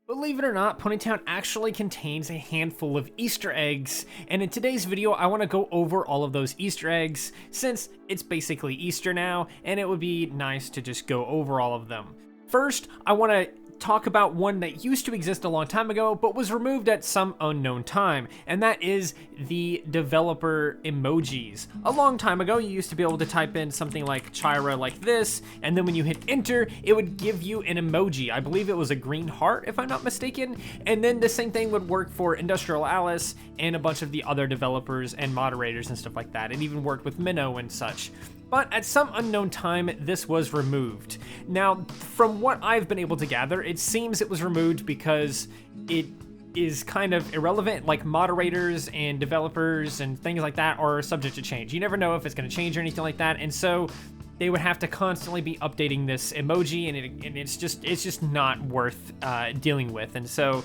Believe it or not, Ponytown actually contains a handful of Easter eggs, and in today's video I want to go over all of those Easter eggs since it's basically Easter now, and it would be nice to just go over all of them. First, I want to talk about one that used to exist a long time ago but was removed at some unknown time, and that is the developer emojis. A long time ago you used to be able to type in something like Chira like this, and then when you hit enter it would give you an emoji. I believe it was a green heart if I'm not mistaken, and then the same thing would work for Industrial Alice and a bunch of the other developers and moderators and stuff like that. It even worked with Minnow and such. But at some unknown time, this was removed. Now, from what I've been able to gather, it seems it was removed because it is kind of irrelevant. Like, moderators and developers and things like that are subject to change. You never know if it's going to change or anything like that, and so they would have to constantly be updating this emoji, and it's just not worth dealing with, and so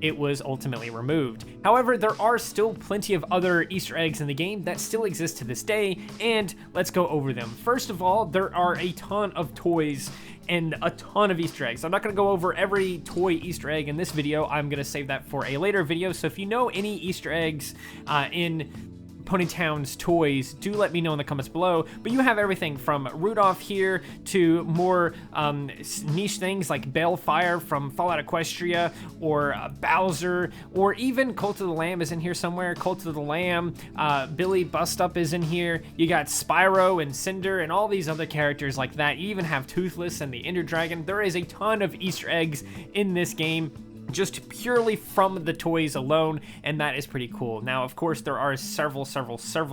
it was ultimately removed. However, there are still plenty of other Easter eggs in the game that still exist to this day, and let's go over them. First of all, there are a ton of toys and a ton of Easter eggs. I'm not going to go over every toy Easter egg in this video. I'm going to save that for a later video, so if you know any Easter eggs in Ponytown's toys, do let me know in the comments below. But you have everything from Rudolph here to more niche things like Balefire from Fallout Equestria, or Bowser, or even Cult of the Lamb is in here somewhere. Cult of the Lamb, Billy Bust Up is in here. You got Spyro and Cinder and all these other characters like that. You even have Toothless and the Ender Dragon. There is a ton of Easter eggs in this game, just purely from the toys alone, and that is pretty cool. Now, of course, there are several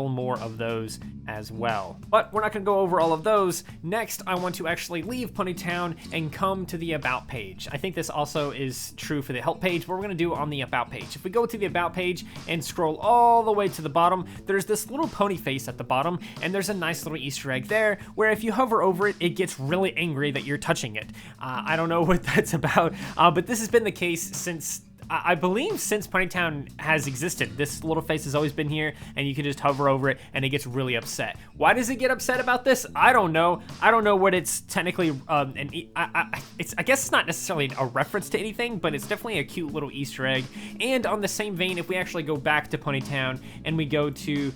more of those as well, but we're not going to go over all of those. Next, I want to actually leave Ponytown and come to the About page. I think this also is true for the Help page, but we're going to do on the About page. If we go to the About page and scroll all the way to the bottom, there's this little pony face at the bottom, and there's a nice little Easter egg there, where if you hover over it, it gets really angry that you're touching it. I don't know what that's about, but this has been the case since, I believe, since Ponytown has existed. This little face has always been here, and you can just hover over it, and it gets really upset. Why does it get upset about this? I don't know. I don't know what it's technically, I guess it's not necessarily a reference to anything, but it's definitely a cute little Easter egg. And on the same vein, if we actually go back to Ponytown, and we go to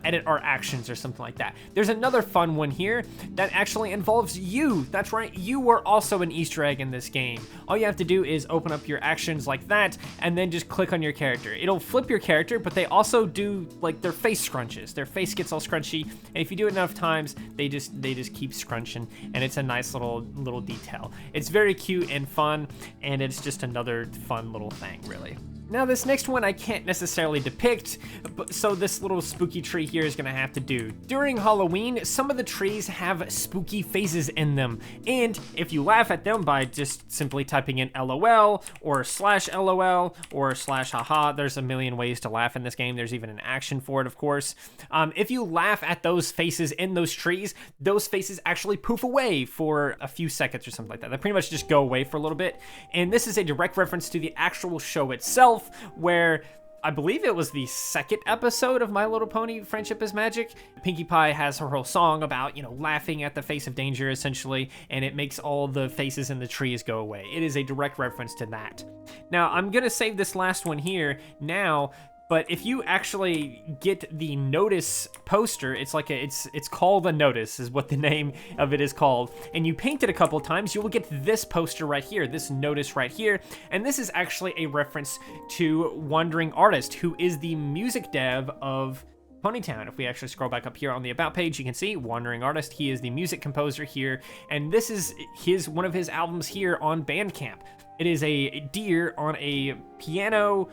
edit our actions or something like that, there's another fun one here that actually involves you. That's right, you were also an Easter egg in this game. All you have to do is open up your actions like that, and then just click on your character. It'll flip your character, but they also do, like, their face scrunches. Their face gets all scrunchy, and if you do it enough times, they just keep scrunching, and it's a nice little detail. It's very cute and fun, and it's just another fun little thing, really. Now, this next one I can't necessarily depict, so this little spooky tree here is gonna have to do. During Halloween, some of the trees have spooky faces in them, and if you laugh at them by just simply typing in LOL, or /LOL, or /haha, there's a million ways to laugh in this game. There's even an action for it, of course. If you laugh at those faces in those trees, those faces actually poof away for a few seconds or something like that. They pretty much just go away for a little bit, and this is a direct reference to the actual show itself, where I believe it was the second episode of My Little Pony Friendship is Magic. Pinkie Pie has her whole song about, you know, laughing at the face of danger, essentially, and it makes all the faces in the trees go away. It is a direct reference to that. Now, I'm gonna save this last one here now, but if you actually get the Notice poster, it's like it's called a Notice, is what the name of it is called, and you paint it a couple of times, you will get this poster right here, this Notice right here, and this is actually a reference to Wandering Artist, who is the music dev of Ponytown. If we actually scroll back up here on the About page, you can see Wandering Artist. He is the music composer here, and this is one of his albums here on Bandcamp. It is a deer on a piano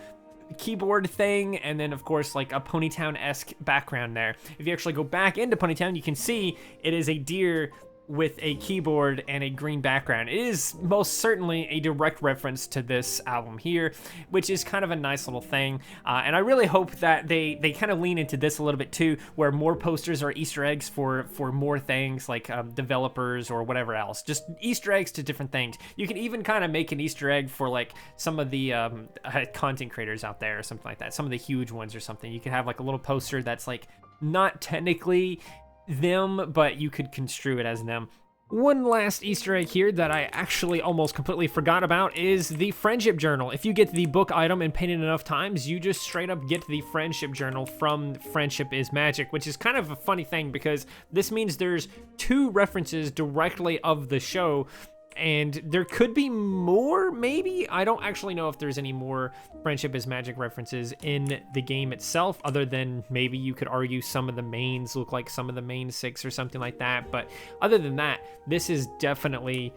keyboard thing, and then of course like a Ponytown-esque background there. If you actually go back into Ponytown, you can see it is a deer with a keyboard and a green background. It is most certainly a direct reference to this album here, which is kind of a nice little thing. And I really hope that they kind of lean into this a little bit too, where more posters are Easter eggs for more things like developers or whatever else. Just Easter eggs to different things. You can even kind of make an Easter egg for like some of the content creators out there or something like that. Some of the huge ones or something. You could have like a little poster that's like not technically them, but you could construe it as them. One last Easter egg here that I actually almost completely forgot about is the friendship journal. If you get the book item and paint it enough times, you just straight up get the friendship journal from Friendship is Magic, which is kind of a funny thing because this means there's 2 references directly of the show. And there could be more, maybe? I don't actually know if there's any more Friendship is Magic references in the game itself, other than maybe you could argue some of the mains look like some of the main 6 or something like that. But other than that, this is definitely,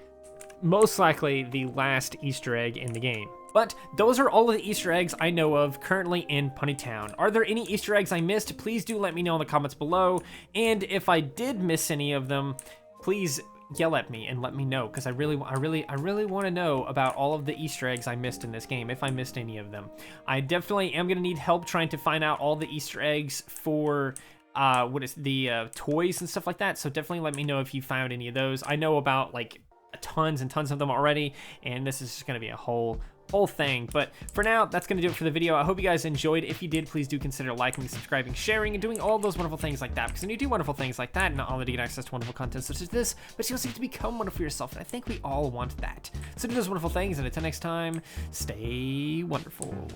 most likely, the last Easter egg in the game. But those are all of the Easter eggs I know of currently in Punnytown. Are there any Easter eggs I missed? Please do let me know in the comments below. And if I did miss any of them, please yell at me and let me know, because I really want to know about all of the Easter eggs I missed in this game, if I missed any of them. I definitely am going to need help trying to find out all the Easter eggs for what is the toys and stuff like that, so definitely let me know if you found any of those. I know about like tons and tons of them already, and this is just going to be a whole thing. But for now, that's gonna do it for the video. I hope you guys enjoyed. If you did, please do consider liking, subscribing, sharing, and doing all those wonderful things like that, because when you do wonderful things like that, not only do you get access to wonderful content such as this, but you also get to become wonderful yourself, and I think we all want that. So do those wonderful things, and until next time, stay wonderful.